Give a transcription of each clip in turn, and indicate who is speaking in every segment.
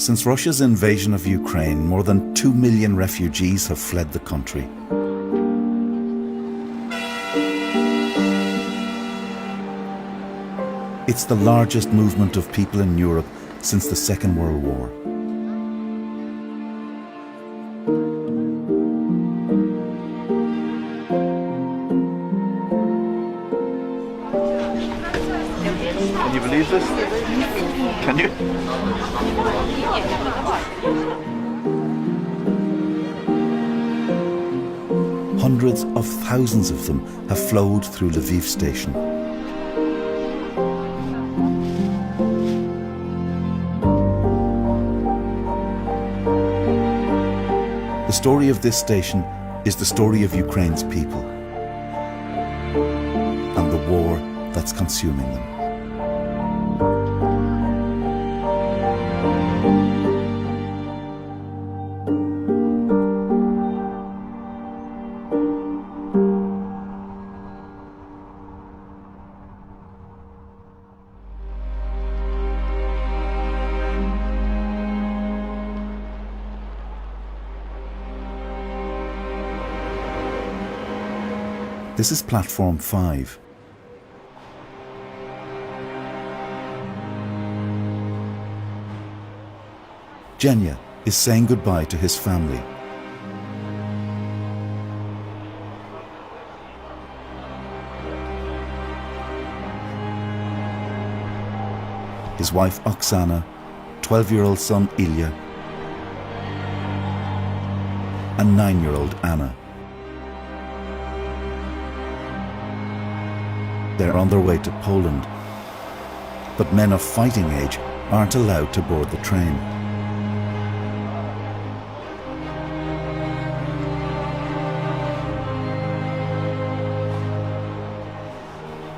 Speaker 1: Since Russia's invasion of Ukraine, more than 2 million refugees have fled the country. It's the largest movement of people in Europe since the Second World War.
Speaker 2: Can you believe this? Can you?
Speaker 1: Hundreds of thousands of them have flowed through Lviv station. The story of this station is the story of Ukraine's people and the war that's consuming them. This is platform 5. Genya is saying goodbye to his family. His wife Oksana, 12-year-old son Ilya, and 9-year-old Anna. They're on their way to Poland, but men of fighting age aren't allowed to board the train.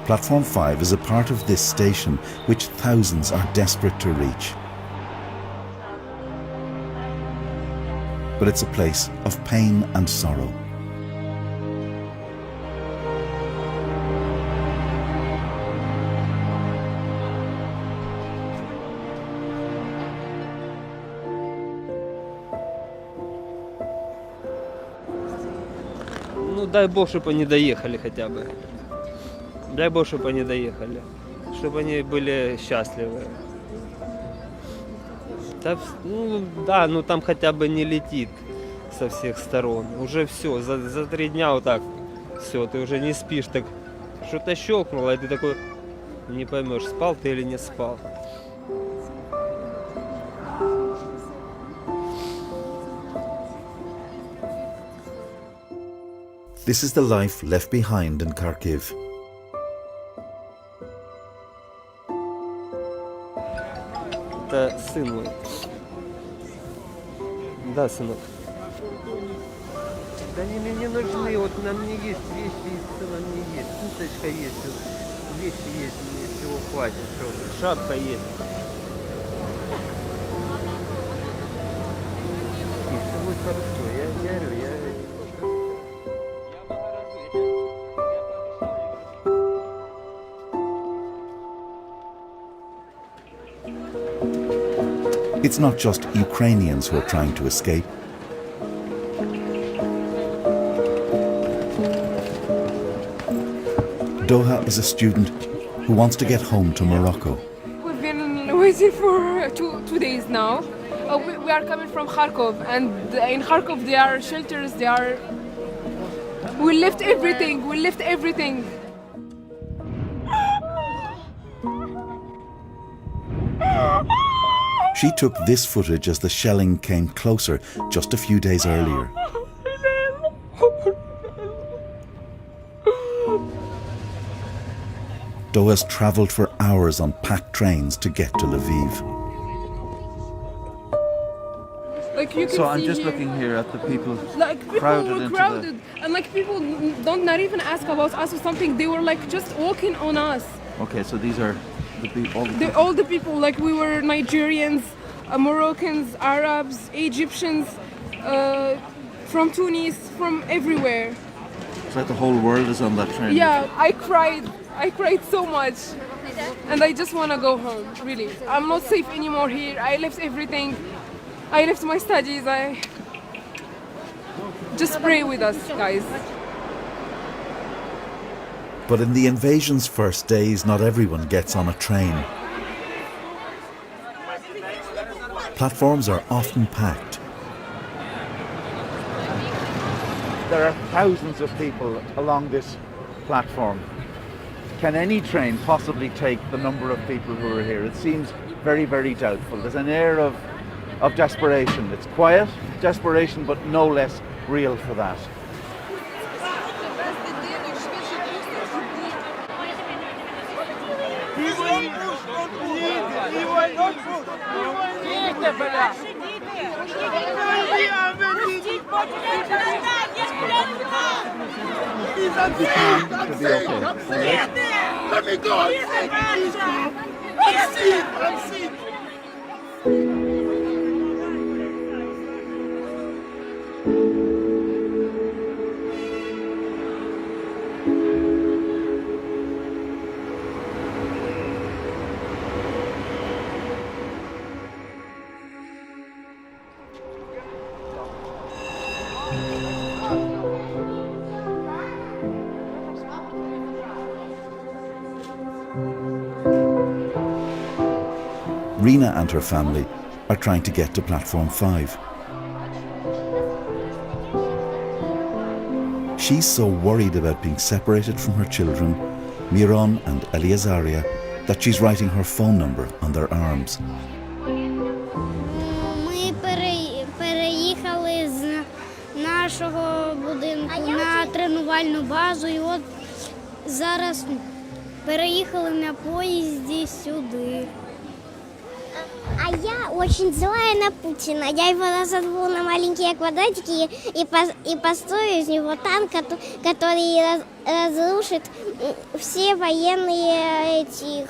Speaker 1: Platform 5 is a part of this station which thousands are desperate to reach. But it's a place of pain and sorrow.
Speaker 3: Ну, дай Бог, чтобы они доехали хотя бы. Дай Бог, чтобы они доехали. Чтобы они были счастливы. Да, ну там хотя бы не летит со всех сторон. Уже все, за 3 дня вот так. Все, ты уже не спишь, так что-то щелкнуло, и ты такой не поймешь, спал ты или не спал.
Speaker 1: This is the life left behind in Kharkiv.
Speaker 3: Это сын мой. Да, сынок. Да они мне не нужны, вот на мне есть вещи, и все на мне есть. Курточка есть, вещи есть, мне всего хватит. Все. Шапка есть. И все будет хорошо, я верю,
Speaker 1: It's not just Ukrainians who are trying to escape. Doha is a student who wants to get home to Morocco.
Speaker 4: We've been waiting for two days now. We are coming from Kharkov, and in Kharkov there are shelters, we left everything.
Speaker 1: She took this footage as the shelling came closer just a few days earlier. Doha's travelled for hours on packed trains to get to Lviv.
Speaker 4: Like you can
Speaker 2: So I'm
Speaker 4: see
Speaker 2: just
Speaker 4: here,
Speaker 2: looking here at the people
Speaker 4: like people
Speaker 2: crowded
Speaker 4: were
Speaker 2: into
Speaker 4: crowded, and like people don't not even ask about us or something. They were like just walking on us.
Speaker 2: Okay, so these are
Speaker 4: All the people, like we were Nigerians, Moroccans, Arabs, Egyptians, from Tunis, from everywhere.
Speaker 2: It's like the whole world is on that train.
Speaker 4: Yeah, I cried so much, and I just want to go home, really. I'm not safe anymore here. I left everything. I left my studies. Just pray with us, guys.
Speaker 1: But in the invasion's first days, not everyone gets on a train. Platforms are often packed.
Speaker 2: There are thousands of people along this platform. Can any train possibly take the number of people who are here? It seems very, very doubtful. There's an air of desperation. It's quiet desperation, but no less real for that.
Speaker 5: Let me go! I'm sick!
Speaker 1: Rina and her family are trying to get to platform 5. She's so worried about being separated from her children, Miron and Eliezaria, that she's writing her phone number on their arms.
Speaker 6: Ми переїхали з нашого будинку на тренувальну базу і от зараз переїхали на поїзді сюди.
Speaker 7: А я очень злая на Путина. Я его разорву на маленькие квадратики и построю из него танк, который разрушит все военные этих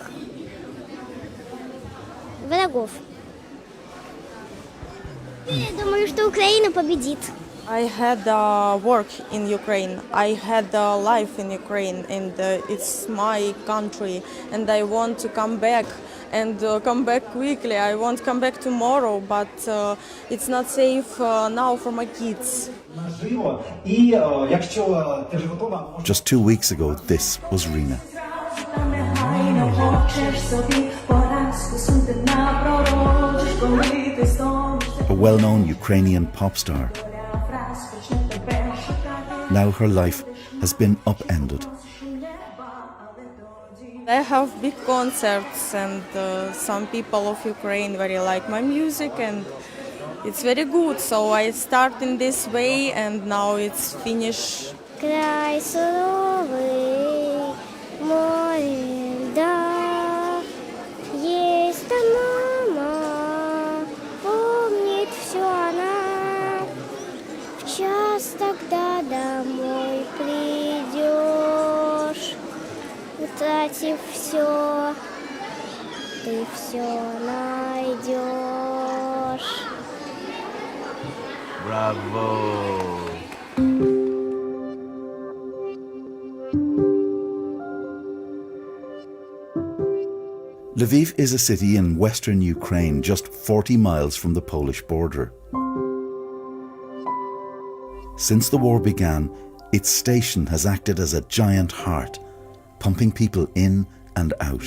Speaker 7: врагов. Я думаю, что Украина победит.
Speaker 8: I had work in Ukraine. I had life in Ukraine, and it's my country. And I want to come back and come back quickly. I won't come back tomorrow, but it's not safe now for my kids.
Speaker 1: Just 2 weeks ago, this was Rina. A well-known Ukrainian pop star. Now her life has been upended.
Speaker 8: I have big concerts, and some people of Ukraine very like my music, and it's very good. So I start in this way, and now it's finished.
Speaker 7: Край суровый, море льда, есть там мама, помнит все она. В час тогда домой придешь, утратив все, ты все найдешь.
Speaker 2: Bravo!
Speaker 1: Lviv is a city in western Ukraine, just 40 miles from the Polish border. Since the war began, its station has acted as a giant heart, pumping people in and out.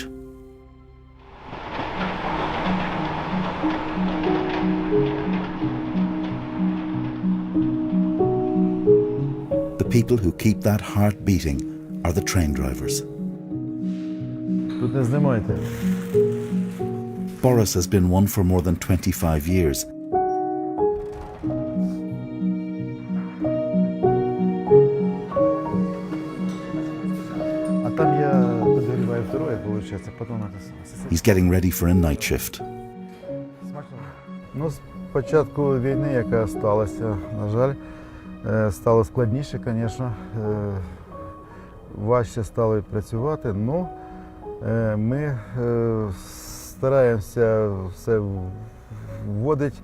Speaker 1: The people who keep that heart beating are the train drivers.
Speaker 2: Тут не знімайте.
Speaker 1: Boris has been one for more than 25 years.
Speaker 2: А там я подогреваю второе, получается, потом это самое.
Speaker 1: He's getting ready for a night shift.
Speaker 2: Ну, з початку війни, яка сталася, на жаль, стало складніше, звісно. Важче стало працювати, але ми стараємося все вводити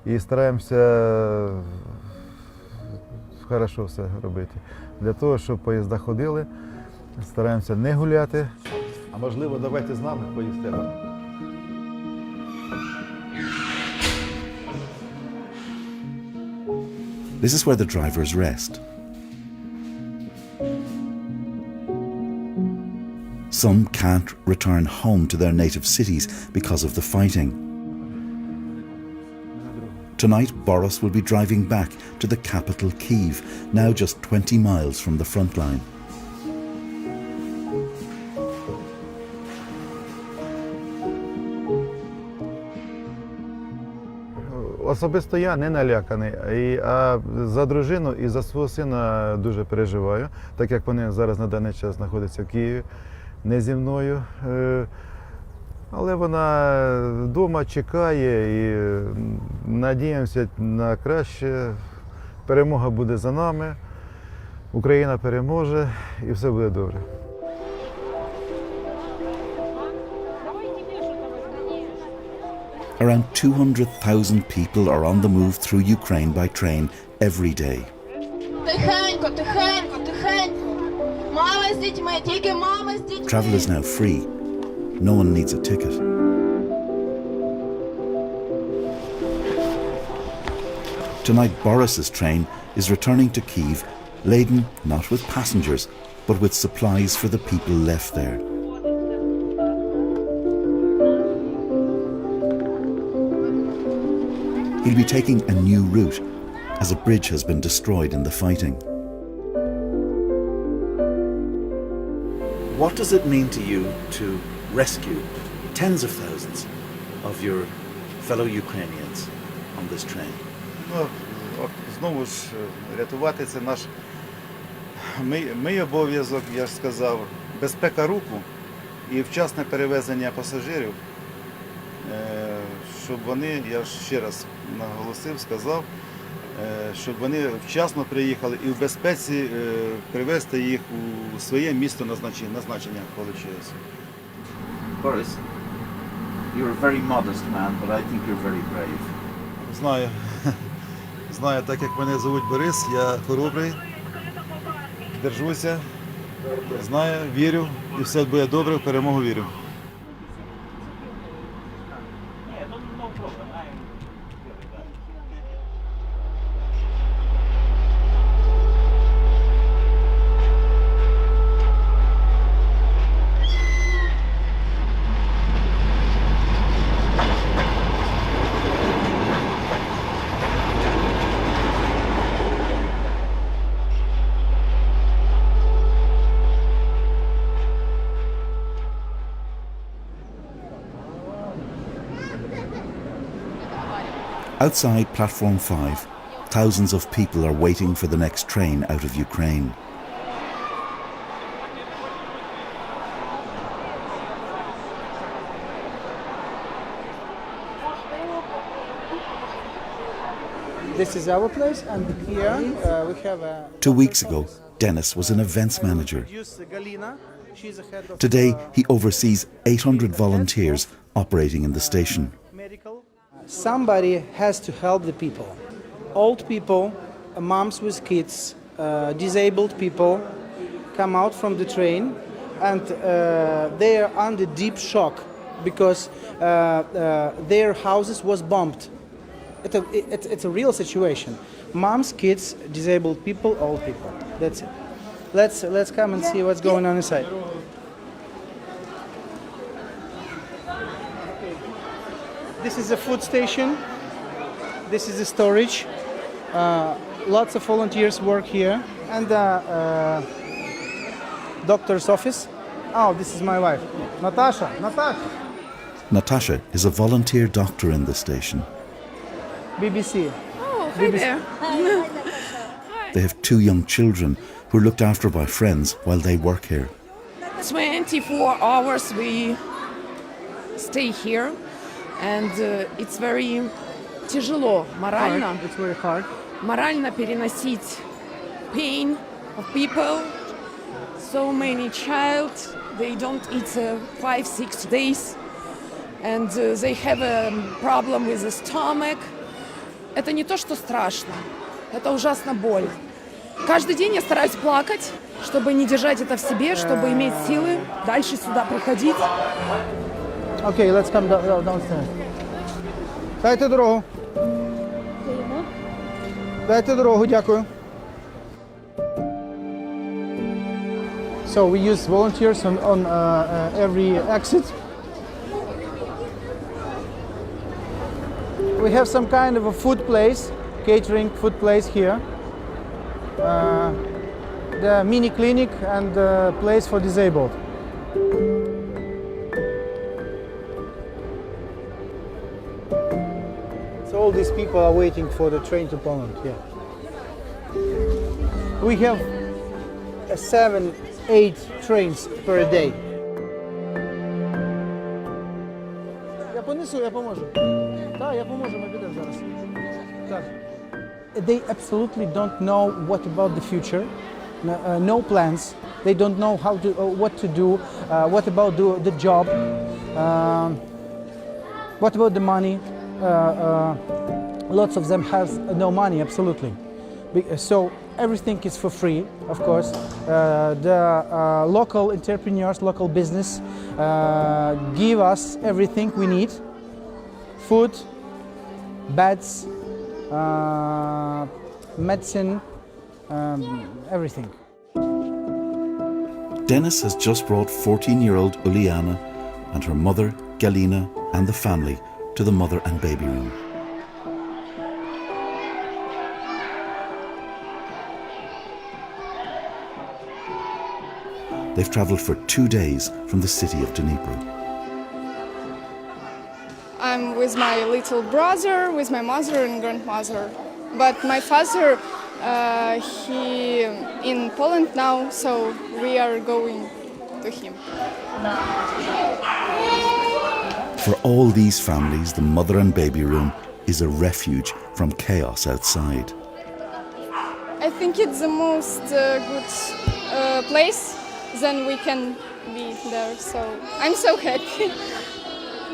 Speaker 2: і стараємося хорошо все робити. Для того, щоб поїзда ходили, стараємося не гуляти. А можливо, давайте з нами поїздимо.
Speaker 1: This is where the drivers rest. Some can't return home to their native cities because of the fighting. Tonight, Boris will be driving back to the capital Kyiv, now just 20 miles from the front line.
Speaker 9: Особисто я не наляканий, а за дружину і за свого сина дуже переживаю, так як вони зараз на даний час знаходяться в Києві, не зі мною. Але вона вдома чекає і надіємося на краще. Перемога буде за нами, Україна переможе і все буде добре.
Speaker 1: Around 200,000 people are on the move through Ukraine by train every day.
Speaker 10: Тихенько, тихенько, тихенько. Мама з дітьми, тільки мама з дітьми.
Speaker 1: Travel is now free. No one needs a ticket. Tonight, Boris's train is returning to Kyiv, laden not with passengers, but with supplies for the people left there. He'll be taking a new route, as a bridge has been destroyed in the fighting.
Speaker 2: What does it mean to you to rescue tens of thousands of your fellow Ukrainians on this train?
Speaker 9: Ну, знову ж, рятувати це наш мій обов'язок, я ж сказав, безпека руху і вчасне перевезення пасажирів, щоб вони, я ж ще раз наголосив, сказав, щоб вони вчасно приїхали і в безпеці привезти їх у своє місто назначення, коли час.
Speaker 2: Boris, you're a very modest man, but I think you're very brave.
Speaker 9: Знаю. Знаю, так як мене звуть Борис, я хоробрий, держуся, знаю, вірю, і все буде добре, в перемогу вірю.
Speaker 1: Outside platform 5, thousands of people are waiting for the next train out of Ukraine.
Speaker 11: This is our place, and here we have a...
Speaker 1: 2 weeks ago, Dennis was an events manager.
Speaker 11: Galina. She's the head of
Speaker 1: Today, he oversees 800 volunteers operating in the station.
Speaker 11: medical. Somebody has to help the people. Old people, moms with kids, disabled people come out from the train, and they are under deep shock because their houses was bombed. It's a real situation. Moms, kids, disabled people, old people. That's it. Let's come and see what's going on inside. This is a food station. This is the storage. Lots of volunteers work here, and doctor's office. Oh, this is my wife, Natasha.
Speaker 1: Natasha is a volunteer doctor in the station.
Speaker 11: BBC.
Speaker 4: Oh, hi there.
Speaker 1: They have 2 young children who are looked after by friends while they work here.
Speaker 12: 24 hours we stay here, and it's very тяжело морально.
Speaker 11: It's very hard.
Speaker 12: Морально переносить pain of people. So many child, they don't eat 5-6 days, and they have a problem with the stomach. Это не то, что страшно, это ужасно больно. Каждый день я стараюсь плакать, чтобы не держать это в себе, чтобы иметь силы дальше сюда приходить.
Speaker 11: Okay, let's come downstairs. Дайте дорогу. Дайте дорогу, дякую. So we use volunteers on every exit. We have some kind of a food place, catering food place here. The mini clinic and the place for disabled. So all these people are waiting for the train to Poland. Yeah. We have 7-8 trains per day. Я понесу, я поможу. Так, я поможу, ми підемо зараз. Так. They absolutely don't know what about the future, no plans. They don't know how to, what to do, what about the job, what about the money. Lots of them have no money, absolutely. So everything is for free, of course. The local entrepreneurs, local business give us everything we need. Food, beds, medicine, everything.
Speaker 1: Dennis has just brought 14-year-old Uliana and her mother, Galina, and the family to the mother and baby room. They've travelled for 2 days from the city of Dnipro.
Speaker 13: I'm with my little brother, with my mother and grandmother. But my father, he in Poland now, so we are going to him.
Speaker 1: For all these families, the mother and baby room is a refuge from chaos outside.
Speaker 13: I think it's the most good place. Then we can be there. So I'm so happy.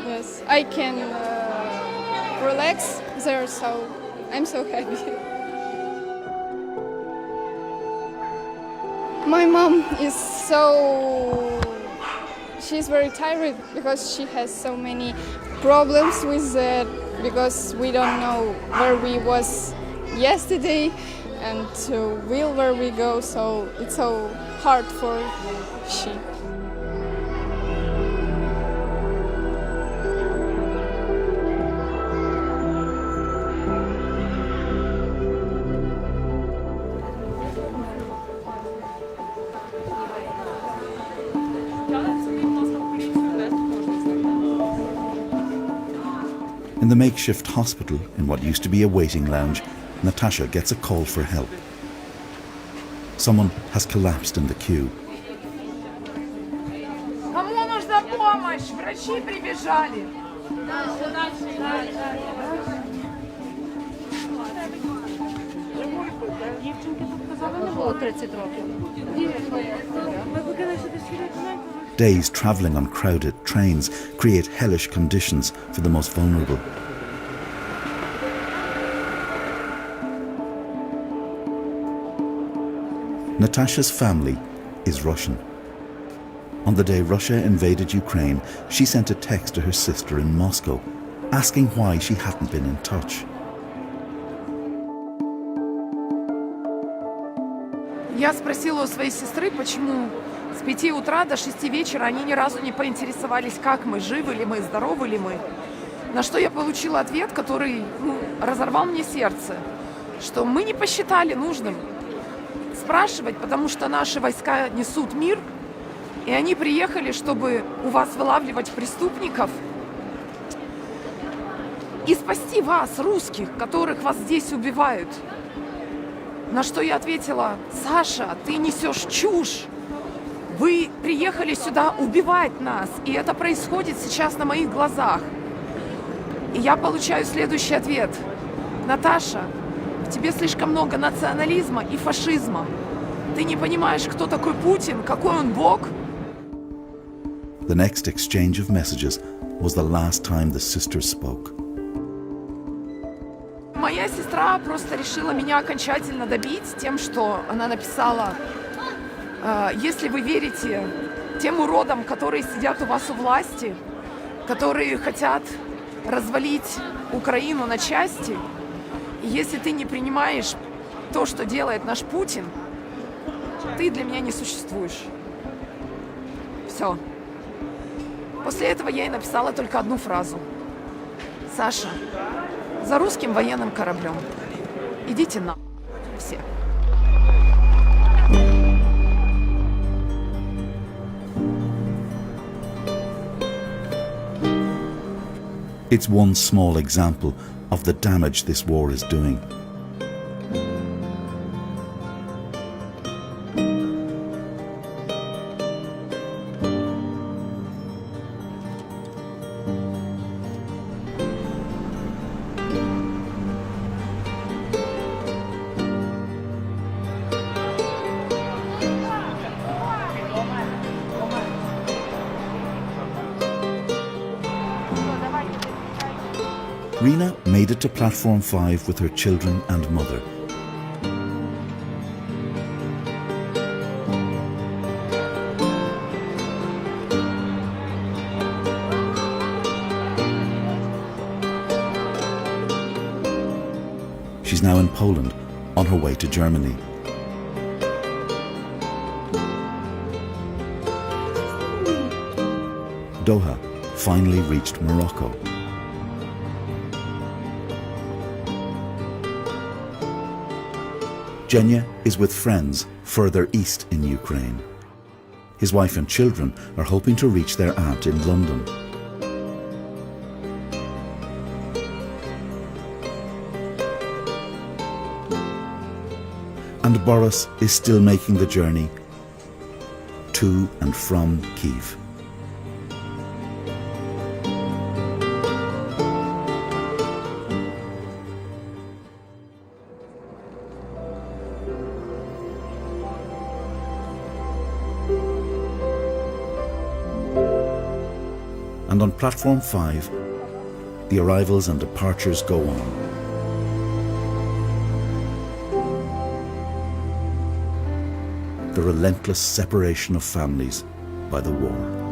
Speaker 13: Yes, I can relax there. So I'm so happy. My mom is she's very tired because she has so many problems with that, because we don't know where we was yesterday and where we go, so it's so hard for she.
Speaker 1: In the makeshift hospital, in what used to be a waiting lounge, Natasha gets a call for help. Someone has collapsed in the queue.
Speaker 12: Кому нужна помощь? Врачи прибежали.
Speaker 1: Days travelling on crowded trains create hellish conditions for the most vulnerable. Natasha's family is Russian. On the day Russia invaded Ukraine, she sent a text to her sister in Moscow, asking why she hadn't been in touch.
Speaker 12: Я спросила у своей сестры, почему с 5 утра до 6 вечера они ни разу не поинтересовались, как мы, живы ли мы, здоровы ли мы. На что я получила ответ, который разорвал мне сердце, что мы не посчитали нужным спрашивать, потому что наши войска несут мир, и они приехали, чтобы у вас вылавливать преступников и спасти вас, русских, которых вас здесь убивают. На что я ответила: Саша, ты несешь чушь. Вы приехали сюда убивать нас, и это происходит сейчас на моих глазах. И я получаю следующий ответ: Наташа, в тебе слишком много национализма и фашизма. Ты не понимаешь, кто такой Путин, какой он бог.
Speaker 1: The next exchange of messages was the last time the sisters spoke.
Speaker 12: Моя сестра просто решила меня окончательно добить тем, что она написала: если вы верите тем уродам, которые сидят у вас у власти, которые хотят развалить Украину на части, И если ты не принимаешь то, что делает наш Путин, ты для меня не существуешь. Все. После этого я и написала только одну фразу. Саша, за русским военным кораблем. Идите на все.
Speaker 1: It's one small example of the damage this war is doing. Rina made it to platform 5 with her children and mother. She's now in Poland, on her way to Germany. Doha finally reached Morocco. Genya is with friends further east in Ukraine. His wife and children are hoping to reach their aunt in London. And Boris is still making the journey to and from Kyiv. And on platform 5, the arrivals and departures go on. The relentless separation of families by the war.